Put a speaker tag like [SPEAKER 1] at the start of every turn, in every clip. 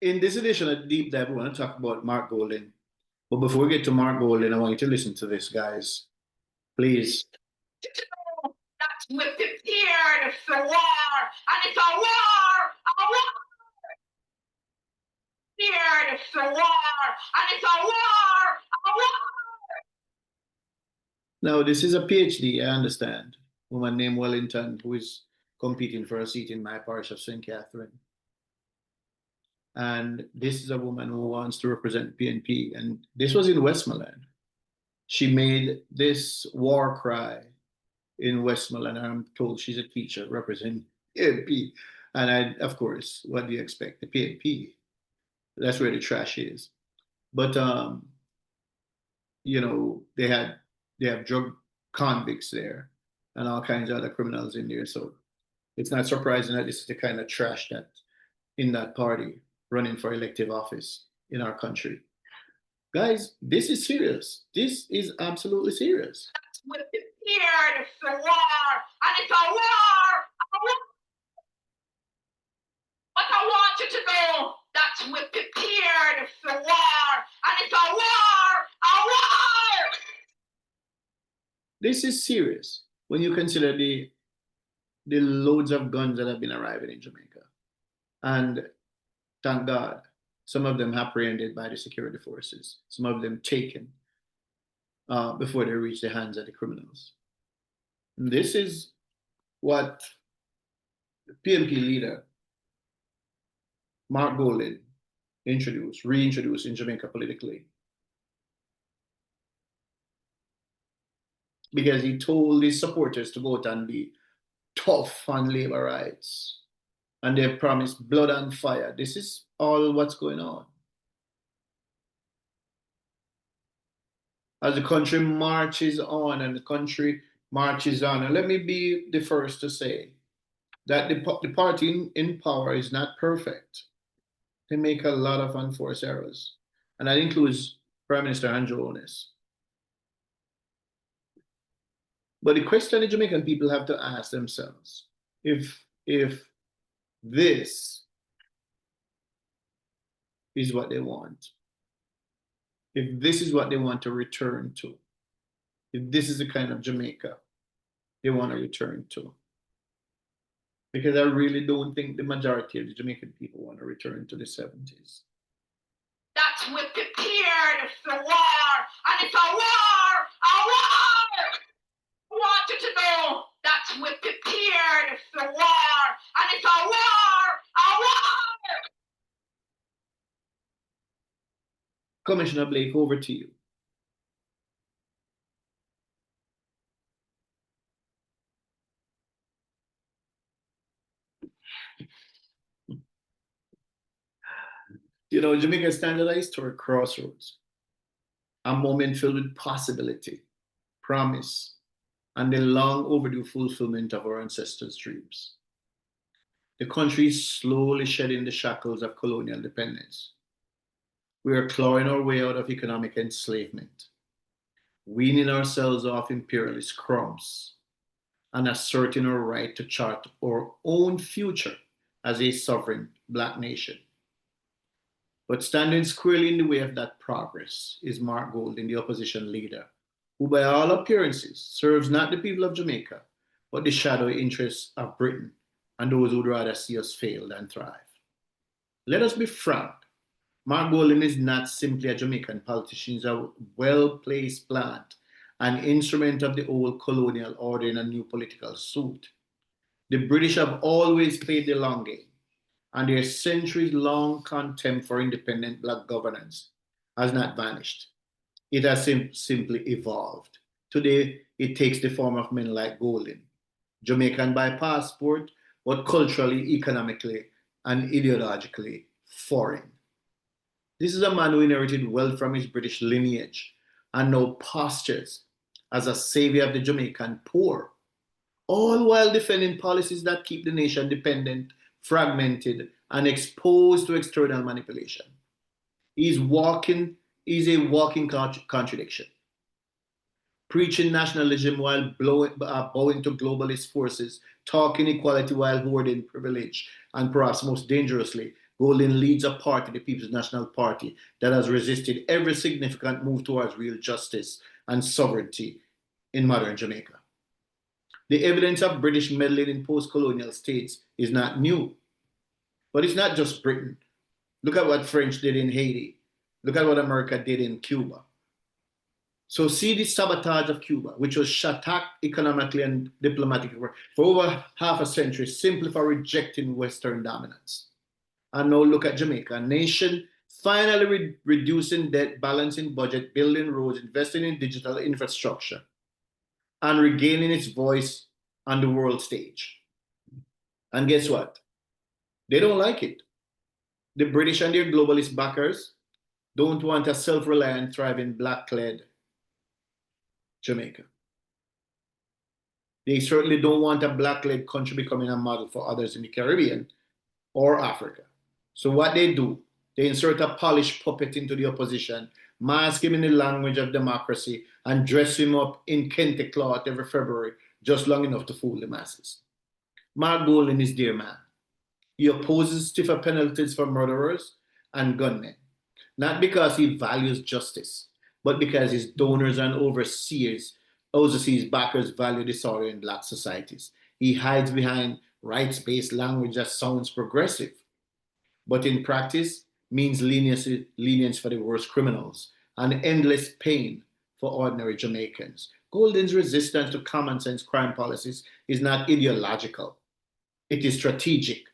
[SPEAKER 1] In this edition of Deep Dive, we want to talk about Mark Golding. But before we get to Mark Golding, I want you to listen to this, guys. Please.
[SPEAKER 2] That we're prepared for war, and it's a war, prepared for war, and it's a war.
[SPEAKER 1] Now, this is a PhD, I understand. A woman named Wellington, who is competing for a seat in my parish of St. Catherine. And this is a woman who wants to represent PNP. And this was in Westmoreland. She made this war cry in Westmoreland. I'm told she's a teacher representing PNP. And I, of course, what do you expect? The PNP. That's where the trash is. But you know, they have drug convicts there and all kinds of other criminals in there. So it's not surprising that this is the kind of trash that in that party running for elective office in our country. Guys, this is serious. This is absolutely serious.
[SPEAKER 2] We're prepared for war, and it's a war. But I want you to know that we're prepared for war, and it's a war.
[SPEAKER 1] This is serious when you consider the loads of guns that have been arriving in Jamaica. And thank God, some of them apprehended by the security forces, some of them taken before they reach the hands of the criminals. And this is what the PNP leader, Mark Golding, reintroduced in Jamaica politically. Because he told his supporters to go out and be tough on labor rights. And they promised blood and fire. This is all what's going on. As the country marches on and let me be the first to say that the party in power is not perfect. They make a lot of unforced errors. And that includes Prime Minister Andrew Holness. But the question the Jamaican people have to ask themselves, if this is what they want, if this is what they want to return to, if this is the kind of Jamaica they want to return to, because I really don't think the majority of the Jamaican people want to return to the 70s.
[SPEAKER 2] That's we're prepared for war, and it's a war. I want you to know that we're prepared for war, and it's a war.
[SPEAKER 1] Commissioner Blake, over to you. You know, Jamaica stands at a historic crossroads, a moment filled with possibility, promise, and the long overdue fulfillment of our ancestors' dreams. The country is slowly shedding the shackles of colonial dependence. We are clawing our way out of economic enslavement, weaning ourselves off imperialist crumbs, and asserting our right to chart our own future as a sovereign Black nation. But standing squarely in the way of that progress is Mark Golding, the opposition leader, who by all appearances serves not the people of Jamaica, but the shadowy interests of Britain and those who would rather see us fail than thrive. Let us be frank. Mark Golding is not simply a Jamaican politician. He's a well-placed plant, an instrument of the old colonial order in a new political suit. The British have always played the long game, and their centuries-long contempt for independent Black governance has not vanished. It has simply evolved. Today, it takes the form of men like Golding, Jamaican by passport, but culturally, economically, and ideologically foreign. This is a man who inherited wealth from his British lineage and now postures as a savior of the Jamaican poor, all while defending policies that keep the nation dependent, fragmented, and exposed to external manipulation. He's a walking contradiction. Preaching nationalism while bowing to globalist forces, talking equality while hoarding privilege, and perhaps most dangerously, Golding leads a party, the People's National Party, that has resisted every significant move towards real justice and sovereignty in modern Jamaica. The evidence of British meddling in post-colonial states is not new. But it's not just Britain. Look at what French did in Haiti. Look at what America did in Cuba. So see the sabotage of Cuba, which was attacked economically and diplomatically for over half a century, simply for rejecting Western dominance. And now look at Jamaica, a nation finally reducing debt, balancing budget, building roads, investing in digital infrastructure, and regaining its voice on the world stage. And guess what? They don't like it. The British and their globalist backers don't want a self-reliant, thriving, black-led Jamaica. They certainly don't want a black-led country becoming a model for others in the Caribbean or Africa. So what they do, they insert a polished puppet into the opposition, mask him in the language of democracy, and dress him up in kente cloth every February, just long enough to fool the masses. Mark Golding is their man. He opposes stiffer penalties for murderers and gunmen, not because he values justice, but because his donors and overseas backers value disorder in black societies. He hides behind rights-based language that sounds progressive, but in practice means lenience for the worst criminals and endless pain for ordinary Jamaicans. Golding's resistance to common sense crime policies is not ideological. It is strategic.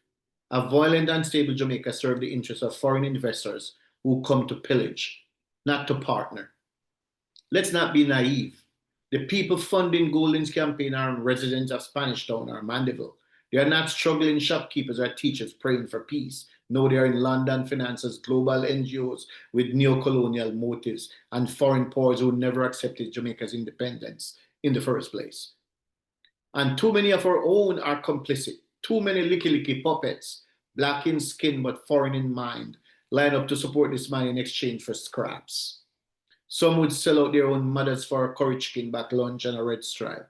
[SPEAKER 1] A violent and unstable Jamaica serves the interests of foreign investors who come to pillage, not to partner. Let's not be naive. The people funding Golding's campaign are residents of Spanish Town or Mandeville. They are not struggling shopkeepers or teachers praying for peace. No, they are in London finances, global NGOs with neo-colonial motives and foreign powers who never accepted Jamaica's independence in the first place. And too many of our own are complicit. Too many licky puppets, black in skin but foreign in mind, line up to support this man in exchange for scraps. Some would sell out their own mothers for a curry chicken back lunch and a red stripe.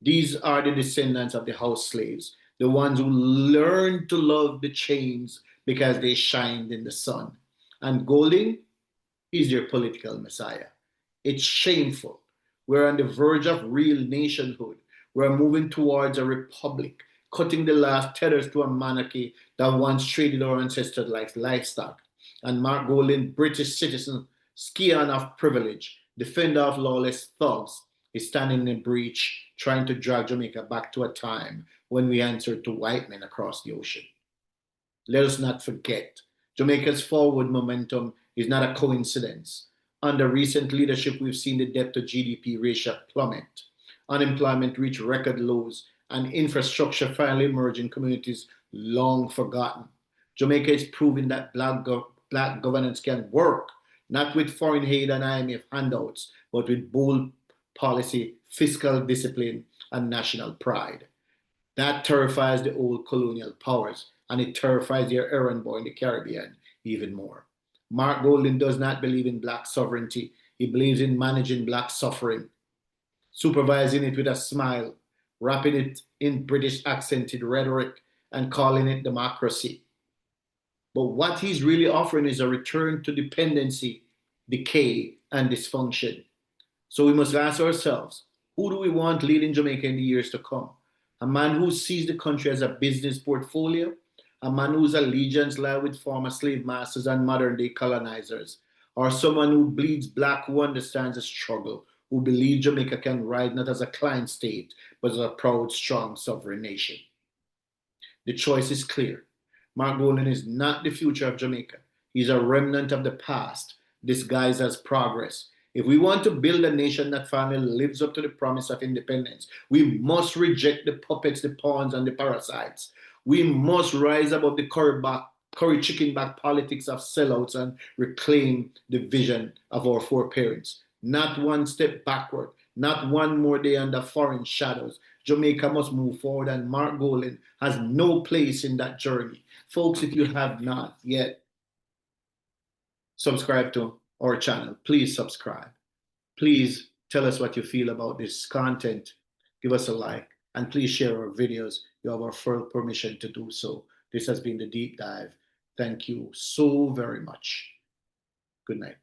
[SPEAKER 1] These are the descendants of the house slaves, the ones who learned to love the chains because they shined in the sun. And Golding is their political messiah. It's shameful. We're on the verge of real nationhood. We're moving towards a republic, cutting the last tethers to a monarchy that once traded our ancestors like livestock. And Mark Golding, British citizen, scion of privilege, defender of lawless thugs, is standing in a breach, trying to drag Jamaica back to a time when we answered to white men across the ocean. Let us not forget, Jamaica's forward momentum is not a coincidence. Under recent leadership, we've seen the debt to GDP ratio plummet, unemployment reach record lows, and infrastructure finally emerge in communities long forgotten. Jamaica is proving that black governance can work, not with foreign aid and IMF handouts, but with bold policy, fiscal discipline, and national pride. That terrifies the old colonial powers, and it terrifies their errand boy in the Caribbean even more. Mark Golding does not believe in black sovereignty. He believes in managing black suffering, supervising it with a smile, wrapping it in British accented rhetoric, and calling it democracy. But what he's really offering is a return to dependency, decay, and dysfunction. So we must ask ourselves, who do we want leading Jamaica in the years to come? A man who sees the country as a business portfolio, a man whose allegiance lie with former slave masters and modern day colonizers, or someone who bleeds black, who understands the struggle, who believes Jamaica can rise not as a client state, but as a proud, strong, sovereign nation. The choice is clear. Mark Golding is not the future of Jamaica. He's a remnant of the past, disguised as progress. If we want to build a nation that finally lives up to the promise of independence, we must reject the puppets, the pawns, and the parasites. We must rise above the curry chicken back politics of sellouts and reclaim the vision of our foreparents. Not one step backward, not one more day under foreign shadows. Jamaica must move forward, and Mark Golding has no place in that journey. Folks, if you have not yet subscribed to our channel, please subscribe. Please tell us what you feel about this content. Give us a like, and please share our videos. You have our full permission to do so. This has been the Deep Dive. Thank you so very much. Good night.